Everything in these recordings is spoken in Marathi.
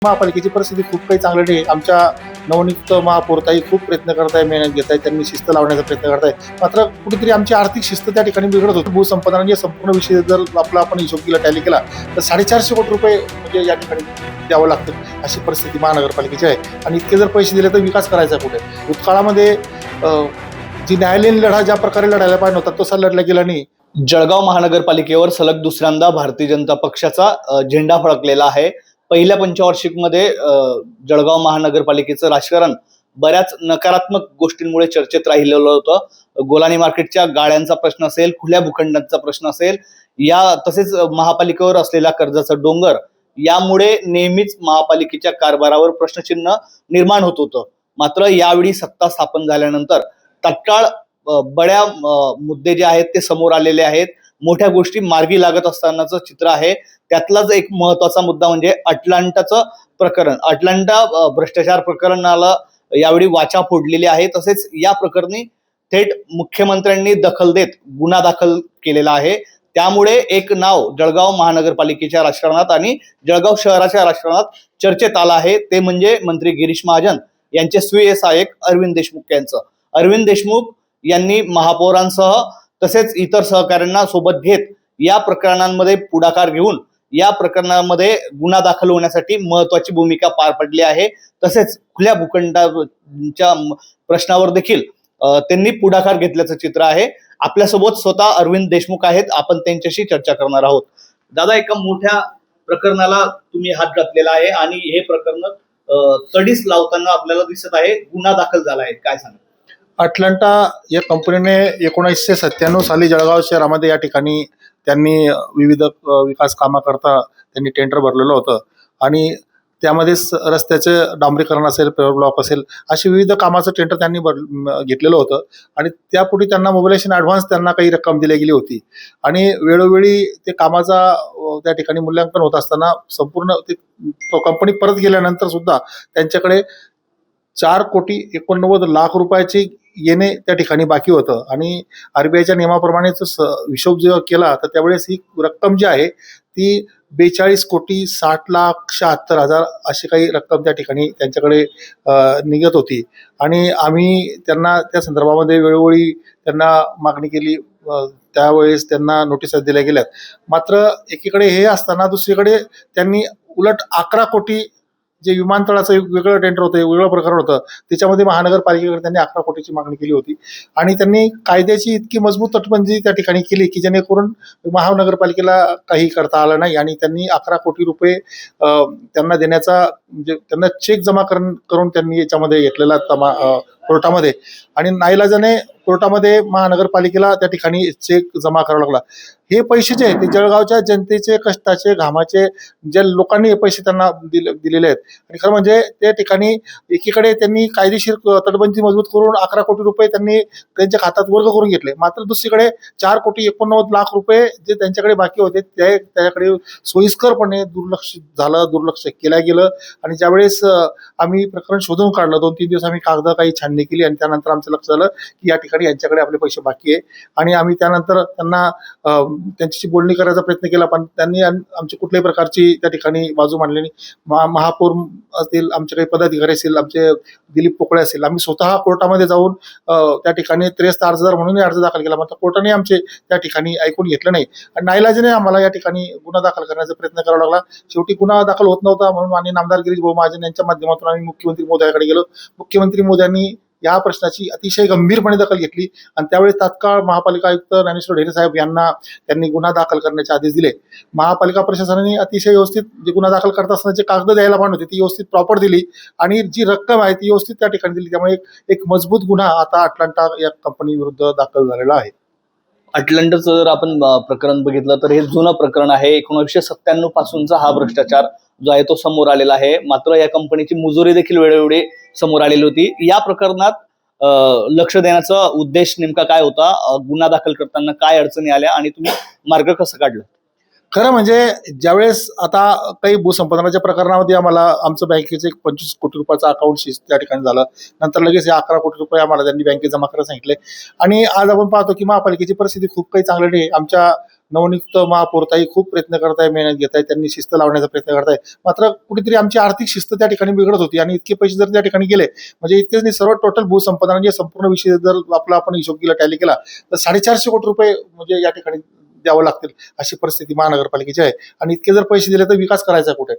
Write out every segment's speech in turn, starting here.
महापालिकेची परिस्थिती खूप काही चांगली नाही. आमच्या नवनियुक्त महापौरताई खूप प्रयत्न करत आहे, मेहनत घेत आहे, त्यांनी शिस्त लावण्याचा प्रयत्न करत आहे. मात्र कुठेतरी आमची आर्थिक शिस्त त्या ठिकाणी बिघडत होती. भूसंपादन म्हणजे संपूर्ण विषय जर आपला आपण हिशोब केला, टॅली केला तर 450 कोटी रुपये म्हणजे या ठिकाणी द्यावं लागतं अशी परिस्थिती महानगरपालिकेची आहे. आणि इतके जर पैसे दिले तर विकास करायचा कुठे? भूतकाळामध्ये जी न्यायालयीन लढा ज्या प्रकारे लढायला पाहिजे होता तसा लढला गेला नाही. जळगाव महानगरपालिकेवर सलग दुसऱ्यांदा भारतीय जनता पक्षाचा झेंडा फडकलेला आहे. पहिल्या पंचवार्षिकमध्ये जळगाव महानगरपालिकेचं राजकारण बऱ्याच नकारात्मक गोष्टींमुळे चर्चेत राहिलेलं होतं. गोलानी मार्केटच्या गाळ्यांचा प्रश्न असेल, खुल्या भूखंडांचा प्रश्न असेल, तसेच महापालिकेवर असलेला कर्जाचा डोंगर, यामुळे नेहमीच महापालिकेच्या कारभारावर प्रश्नचिन्ह निर्माण होत होतं. मात्र यावेळी सत्ता स्थापन झाल्यानंतर तत्काळ बड्या मुद्दे जे आहेत ते समोर आलेले आहेत. मोठ्या गोष्टी मार्गी लागत असतानाचं चित्र आहे. त्यातलाच एक महत्वाचा मुद्दा म्हणजे अटलांटाचं प्रकरण. अटलांटा भ्रष्टाचार प्रकरणाला यावेळी वाचा फोडलेली आहे. तसेच या प्रकरणी थेट मुख्यमंत्र्यांनी दखल देत गुन्हा दाखल केलेला आहे. त्यामुळे एक नाव जळगाव महानगरपालिकेच्या राजकारणात आणि जळगाव शहराच्या राजकारणात चर्चेत आलं आहे. ते म्हणजे मंत्री गिरीश महाजन यांचे स्वीय सहाय्यक अरविंद देशमुख यांचं. अरविंद देशमुख यांनी महापौरांसह तसेच इतर सहकाऱ्यांना सोबत घेत या प्रकरणांमध्ये पुढाकार घेऊन या प्रकरणामध्ये गुन्हा दाखल होण्यासाठी महत्वाची भूमिका पार पडली आहे. तसेच खुल्या भूखंडाच्या प्रश्नावर देखील त्यांनी पुढाकार घेतल्याचं चित्र आहे. आपल्यासोबत स्वतः अरविंद देशमुख आहेत. आपण त्यांच्याशी चर्चा करणार आहोत. दादा, एका मोठ्या प्रकरणाला तुम्ही हात घातलेला आहे आणि हे प्रकरण तडीस लावताना आपल्याला दिसत आहे. गुन्हा दाखल झाला आहे, काय सांगा? अटलांटा या कंपनीने 1997 साली जळगाव शहरामध्ये या ठिकाणी त्यांनी विविध विकास कामाकरता त्यांनी टेंडर भरलेलं होतं आणि त्यामध्ये रस्त्याचे डांबरीकरण असेल, पेवर ब्लॉक असेल, अशी विविध कामाचं टेंडर त्यांनी घेतलेलं होतं. आणि त्यापुढे त्यांना मोबिलायझेशन ॲडव्हान्स त्यांना काही रक्कम दिली गेली होती. आणि वेळोवेळी ते कामाचा त्या ठिकाणी मूल्यांकन होत असताना संपूर्ण ते कंपनी परत गेल्यानंतर सुद्धा त्यांच्याकडे 4,89,00,000 रुपयाची येणे त्या ठिकाणी बाकी होतं. आणि RBIच्या नियमाप्रमाणेच हिशोब जेव्हा केला तर त्यावेळेस ही रक्कम जी आहे ती 42,60,76,000 अशी काही रक्कम त्या ठिकाणी त्यांच्याकडे निघत होती. आणि आम्ही त्यांना त्या संदर्भामध्ये वेळोवेळी त्यांना मागणी केली. त्यावेळेस त्यांना नोटिसा दिल्या गेल्यात. मात्र एकीकडे हे असताना दुसरीकडे त्यांनी उलट 11 कोटी जे विमानतळाचं एक वेगळं टेंडर होतं, वेगळं प्रकरण होतं, त्याच्यामध्ये महानगरपालिकेकडे त्यांनी 11 कोटीची मागणी केली होती. आणि त्यांनी कायद्याची इतकी मजबूत तटबंदी त्या ठिकाणी केली की जेणेकरून महानगरपालिकेला काही करता आलं नाही. आणि त्यांनी 11 कोटी रुपये त्यांना देण्याचा म्हणजे त्यांना चेक जमा करून त्यांनी याच्यामध्ये घेतलेला कोर्टामध्ये. आणि नाईलाजाने कोर्टामध्ये महानगरपालिकेला त्या ठिकाणी चेक जमा करावा लागला. हे पैसे जे आहेत ते जळगावच्या जनतेचे, कष्टाचे, घामाचे, ज्या लोकांनी हे पैसे त्यांना दिलेले आहेत. आणि खरं म्हणजे त्या ठिकाणी एकीकडे त्यांनी कायदेशीर तटबंदी मजबूत करून 11 कोटी रुपये त्यांनी त्यांच्या खात्यात वर्ग करून घेतले. मात्र दुसरीकडे 4,89,00,000 रुपये जे त्यांच्याकडे बाकी होते त्याच्याकडे सोयीस्करपणे दुर्लक्ष केल्या गेलं. आणि ज्यावेळेस आम्ही प्रकरण शोधून काढलं, 2-3 दिवस आम्ही काही छाननी केली आणि त्यानंतर आमचं लक्ष झालं की या ठिकाणी यांच्याकडे आपले पैसे बाकी आहे. आणि आम्ही त्यानंतर त्यांना त्यांच्याशी बोलणी करायचा प्रयत्न केला, पण त्यांनी आमची कुठल्याही प्रकारची त्या ठिकाणी बाजू मांडली नाही. महापौर असतील, आमचे काही पदाधिकारी असतील, आमचे दिलीप पोकळे असतील, आम्ही स्वतः कोर्टामध्ये जाऊन त्या ठिकाणी 63 अर्जदार म्हणून अर्ज दाखल केला. मात्र कोर्टाने आमचे त्या ठिकाणी ऐकून घेतलं नाही. आणि नाईलाजाने आम्हाला या ठिकाणी गुन्हा दाखल करण्याचा प्रयत्न करावा लागला. शेवटी गुन्हा दाखल होत नव्हता म्हणून माननीय आमदार गिरीश भाऊ महाजन यांच्या माध्यमातून आम्ही मुख्यमंत्री महोदयाकडे गेलो. मुख्यमंत्री मोदयांनी या प्रश्नाची अतिशय गंभीरपणे दखल घेतली आणि त्यावेळी तात्काळ महापालिका आयुक्त ज्ञानेश्वर ढेरे साहेब यांना त्यांनी गुन्हा दाखल करण्याचे आदेश दिले. महापालिका प्रशासनाने अतिशय व्यवस्थित जे गुन्हा दाखल करत असताना जे कागद द्यायला पाहिजे होते ती व्यवस्थित प्रॉपर दिली आणि जी रक्कम आहे ती व्यवस्थित त्या ठिकाणी दिली. त्यामुळे एक मजबूत गुन्हा आता अटलांटा या कंपनी विरुद्ध दाखल झालेला आहे. अटलांटाचं जर आपण प्रकरण बघितलं तर हे जुनं प्रकरण आहे. 1997 पासूनचा हा भ्रष्टाचार जो आहे तो समोर आलेला आहे. मात्र या कंपनीची मुजोरी देखील वेळोवेळी समोर आलेली होती. या प्रकरणात लक्ष देण्याचा उद्देश नेमका काय होता? गुन्हा दाखल करताना काय अडचणी आल्या आणि तुम्ही मार्ग कसं काढलं? खरं म्हणजे ज्यावेळेस आता काही भूसंपादनाच्या प्रकरणामध्ये आम्हाला आमचं बँकेचं एक 25 कोटी रुपयाचं अकाउंट सीज त्या ठिकाणी झालं. नंतर लगेच हे 11 कोटी रुपये आम्हाला त्यांनी बँकेत जमा करायला सांगितले. आणि आज आपण पाहतो की महापालिकेची परिस्थिती खूप काही चांगली नाही. आमच्या नवनियुक्त महापौरताई खूप प्रयत्न करत आहे, मेहनत घेत आहे, त्यांनी शिस्त लावण्याचा प्रयत्न करत आहे. मात्र कुठेतरी आमची आर्थिक शिस्त त्या ठिकाणी बिघडत होती आणि इतके पैसे जर त्या ठिकाणी गेले म्हणजे इतकेच नाही, सर्व टोटल भूसंपादन म्हणजे संपूर्ण विषय जर आपला आपण हिशोब केला, टॅली केला तर 450 कोटी रुपये म्हणजे या ठिकाणी द्यावं लागतील अशी परिस्थिती महानगरपालिकेची आहे. आणि इतके जर पैसे दिले तर विकास करायचा कुठे?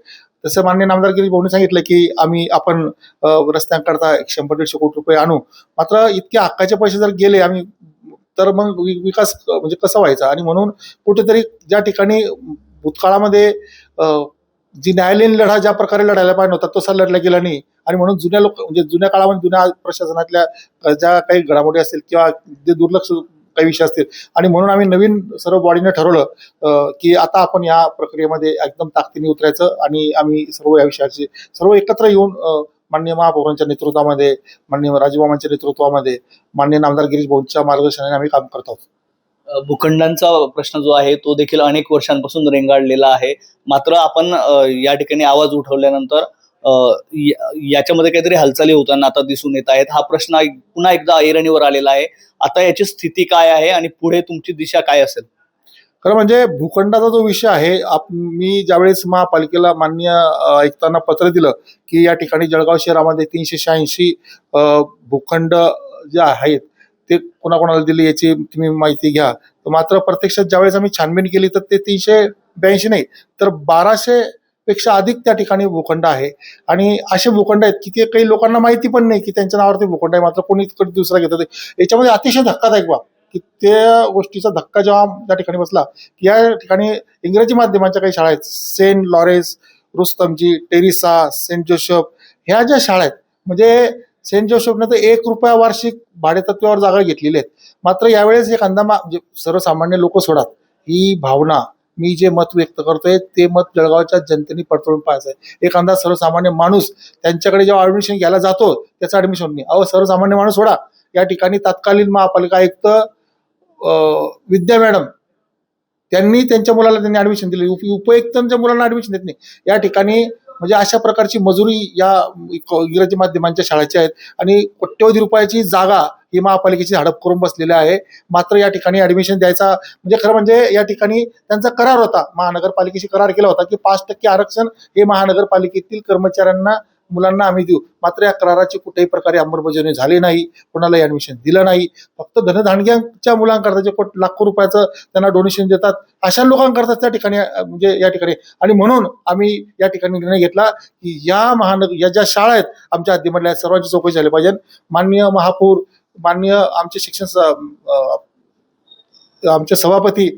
तसं माननीय नामदार गिरीश भाऊंनी सांगितलं की आपण रस्त्यांकरता 100-150 कोटी रुपये आणू. मात्र इतके हक्काचे पैसे जर गेले आम्ही तर मग विकास म्हणजे कसा व्हायचा? आणि म्हणून कुठेतरी ज्या ठिकाणी भूतकाळामध्ये जी न्यायालयीन लढा ज्या प्रकारे लढायला पाहिजे होता तसा लढला गेला नाही. आणि म्हणून म्हणजे जुन्या काळामध्ये जुन्या प्रशासनातल्या ज्या काही घडामोडी असतील किंवा जे दुर्लक्ष काही विषय असतील आणि म्हणून आम्ही नवीन सर्व बॉडीने ठरवलं की आता आपण या प्रक्रियेमध्ये एकदम ताकदीने उतरायचं आणि आम्ही सर्व या विषयाचे सर्व एकत्र येऊन माननीय महापौरांच्या नेतृत्वामध्ये, माननीय राजूमामांच्या नेतृत्वामध्ये, माननीय नामदार गिरीश भाऊंच्या मार्गदर्शनाने आम्ही काम करत आहोत. भूखंडांचा प्रश्न जो आहे तो देखील अनेक वर्षांपासून रेंगाळलेला आहे. मात्र आपण या ठिकाणी आवाज उठवल्यानंतर याच्यामध्ये काहीतरी हालचाली होताना आता दिसून येत आहेत. हा प्रश्न पुन्हा एकदा ऐरणीवर आलेला आहे. आता याची स्थिती काय आहे आणि पुढे तुमची दिशा काय असेल? खरं म्हणजे भूखंडाचा जो विषय आहे, मी ज्यावेळेस महापालिकेला मान्य आयुक्तांना पत्र दिलं की या ठिकाणी जळगाव शहरामध्ये 386 भूखंड जे आहेत ते कोणाकोणाला दिले याची तुम्ही माहिती घ्या. मात्र प्रत्यक्षात ज्यावेळेस आम्ही छानबीन केली तर ते 382 नाही तर 1200 पेक्षा अधिक त्या ठिकाणी भूखंड आहे. आणि असे भूखंड आहेत की ते काही लोकांना माहिती पण नाही की त्यांच्या नावावरती भूखंड आहे, मात्र कोणी दुसरा घेत होते. याच्यामध्ये अतिशय धक्कादायक बा की त्या गोष्टीचा धक्का जेव्हा त्या ठिकाणी बसला की या ठिकाणी इंग्रजी माध्यमांच्या काही शाळा आहेत, Saint Lawrence, Rustomjee, Teresa, Saint Joseph ह्या ज्या शाळा आहेत म्हणजे सेंट जोसेफने तर ₹1 वार्षिक भाडेतत्वावर जागा घेतलेली आहेत. मात्र यावेळेस एक म्हणजे सर्वसामान्य लोक सोडा, ही भावना मी जे मत व्यक्त करतोय ते मत जळगावच्या जनतेने पडताळून पाहायचं आहे. एखादा सर्वसामान्य माणूस त्यांच्याकडे जेव्हा ऍडमिशन घ्यायला जातो त्याचं ऍडमिशन नाही. सर्वसामान्य माणूस सोडा, या ठिकाणी तत्कालीन महापालिका आयुक्त विद्या मॅडम त्यांनी त्यांच्या मुलाला त्यांनी ऍडमिशन दिलं. उपयुक्तांच्या मुलांना ऍडमिशन देत नाही. या ठिकाणी म्हणजे अशा प्रकारची मजुरी या इंग्रजी माध्यमांच्या शाळेच्या आहेत आणि कोट्यवधी रुपयाची जागा ही महापालिकेची हडप करून बसलेली आहे. मात्र या ठिकाणी ऍडमिशन द्यायचा म्हणजे खरं म्हणजे या ठिकाणी त्यांचा करार होता, महानगरपालिकेशी करार केला होता की 5% आरक्षण हे महानगरपालिकेतील कर्मचाऱ्यांना मुलांना आम्ही देऊ. मात्र या कराराची कुठल्याही प्रकारे अंमलबजावणी झाली नाही, कोणालाही ऍडमिशन दिलं नाही. फक्त धनधानग्यांच्या मुलांकरता जे लाखो रुपयाचं त्यांना डोनेशन देतात अशा लोकांकरता त्या ठिकाणी म्हणजे या ठिकाणी. आणि म्हणून आम्ही या ठिकाणी निर्णय घेतला की या ज्या शाळा आहेत आमच्या हद्दीमधल्या सर्वांची चौकशी झाली पाहिजे. माननीय महापौर, माननीय आमचे आमचे सभापती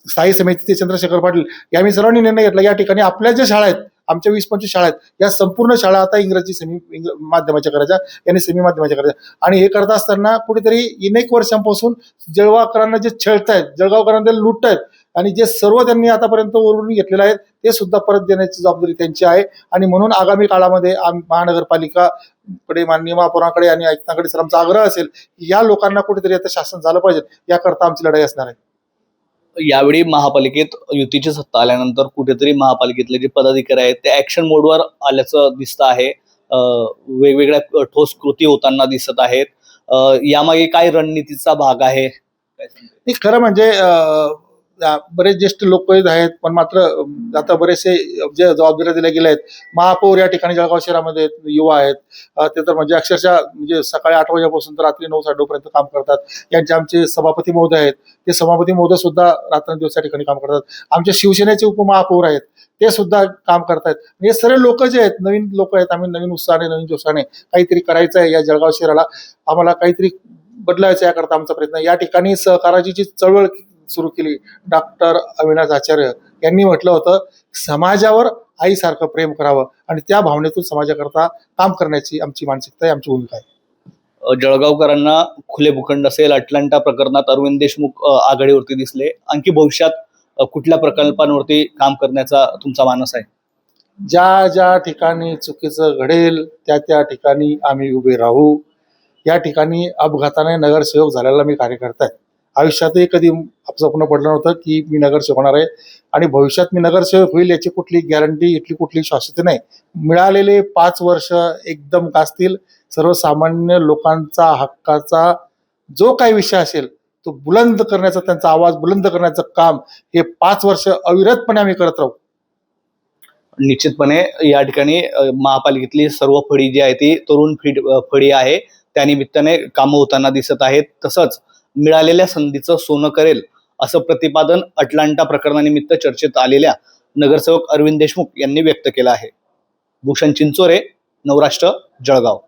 स्थायी समितीचे चंद्रशेखर पाटील यांनी सर्वांनी निर्णय घेतला या ठिकाणी आपल्या ज्या शाळा आहेत, आमच्या 20-25 शाळा आहेत, या संपूर्ण शाळा आता इंग्रजी माध्यमाच्या करायच्या, यांनी सेमी माध्यमाच्या करायच्या. आणि हे करत असताना कुठेतरी अनेक वर्षांपासून जळगावकरांना जे छळतायत, जळगावकरांना लुटतायत आणि जे सर्व त्यांनी आतापर्यंत ओरडून घेतलेलं आहे ते सुद्धा परत देण्याची जबाबदारी त्यांची आहे. आणि म्हणून आगामी काळामध्ये महानगरपालिकाकडे, माननीय महापौरांकडे आणि आयुक्तांकडे सर आमचा आग्रह असेल की या लोकांना कुठेतरी आता शासन झालं पाहिजे, याकरता आमची लढाई असणार आहे. यावेळी महापालिकेत युतीची सत्ता आल्यानंतर कुठेतरी महापालिकेतले जे पदाधिकारी आहेत ते ऍक्शन मोडवर आल्याचं दिसत आहे. वेगवेगळ्या ठोस कृती होताना दिसत आहेत. यामागे काय रणनीतीचा भाग आहे? खरं म्हणजे बरेच ज्येष्ठ लोक आहेत, पण मात्र आता बरेचसे जे जबाबदाऱ्या दिल्या गेल्या आहेत. महापौर या ठिकाणी जळगाव शहरामध्ये युवा आहेत, ते तर म्हणजे अक्षरशः म्हणजे सकाळी 8 वाजेपासून तर रात्री 9-9:30 पर्यंत काम करतात. यांचे आमचे सभापती महोदय आहेत, ते सभापती महोदय सुद्धा रात्रंदिवस या ठिकाणी काम करतात. आमच्या शिवसेनेचे उपमहापौर आहेत, ते सुद्धा काम करतायत. हे सर्व लोक जे आहेत नवीन लोक आहेत. आम्ही नवीन उत्साहाने, नवीन जोशाने काहीतरी करायचं आहे या जळगाव शहराला, आम्हाला काहीतरी बदलायचं याकरता आमचा प्रयत्न. या ठिकाणी सहकाराची जी चळवळ सुरू केली डॉक्टर अविनाश आचार्य यांनी म्हटलं होतं, समाजावर आईसारखं प्रेम करावं आणि त्या भावनेतून समाजाकरता काम करण्याची आमची मानसिकता आहे, आमची भूमिका आहे. जळगावकरांना खुले भूखंड असेल, अटलांटा प्रकरणात अरविंद देशमुख आघाडीवरती दिसले, आणखी भविष्यात कुठल्या प्रकल्पांवरती काम करण्याचा तुमचा मानस आहे? ज्या ज्या ठिकाणी चुकीचं घडेल त्या ठिकाणी आम्ही उभे राहू. या ठिकाणी अपघाताने नगरसेवक झालेला मी कार्यकर्ता आहे. आयुष्यातही कधी स्वप्न पडलं नव्हतं की मी नगरसेवक होणार आहे आणि भविष्यात मी नगरसेवक होईल याची कुठली गॅरंटी, इथली कुठली शाश्वती नाही. मिळालेले 5 वर्ष एकदम गाजतील. सर्वसामान्य लोकांचा हक्काचा जो काही विषय असेल तो बुलंद करण्याचा, त्यांचा आवाज बुलंद करण्याचं काम हे 5 वर्ष अविरतपणे आम्ही करत राहू. निश्चितपणे या ठिकाणी महापालिकेतली सर्व फळी जी आहे ती तरुण फळी आहे. त्यानिमित्ताने कामं होताना दिसत आहेत. तसंच मिळालेल्या संधीचं सोनं करेल असं प्रतिपादन अटलांटा प्रकरणानिमित्त चर्चेत आलेल्या नगरसेवक अरविंद देशमुख यांनी व्यक्त केलं आहे. भूषण चिंचोरे, नवराष्ट्र, जळगाव.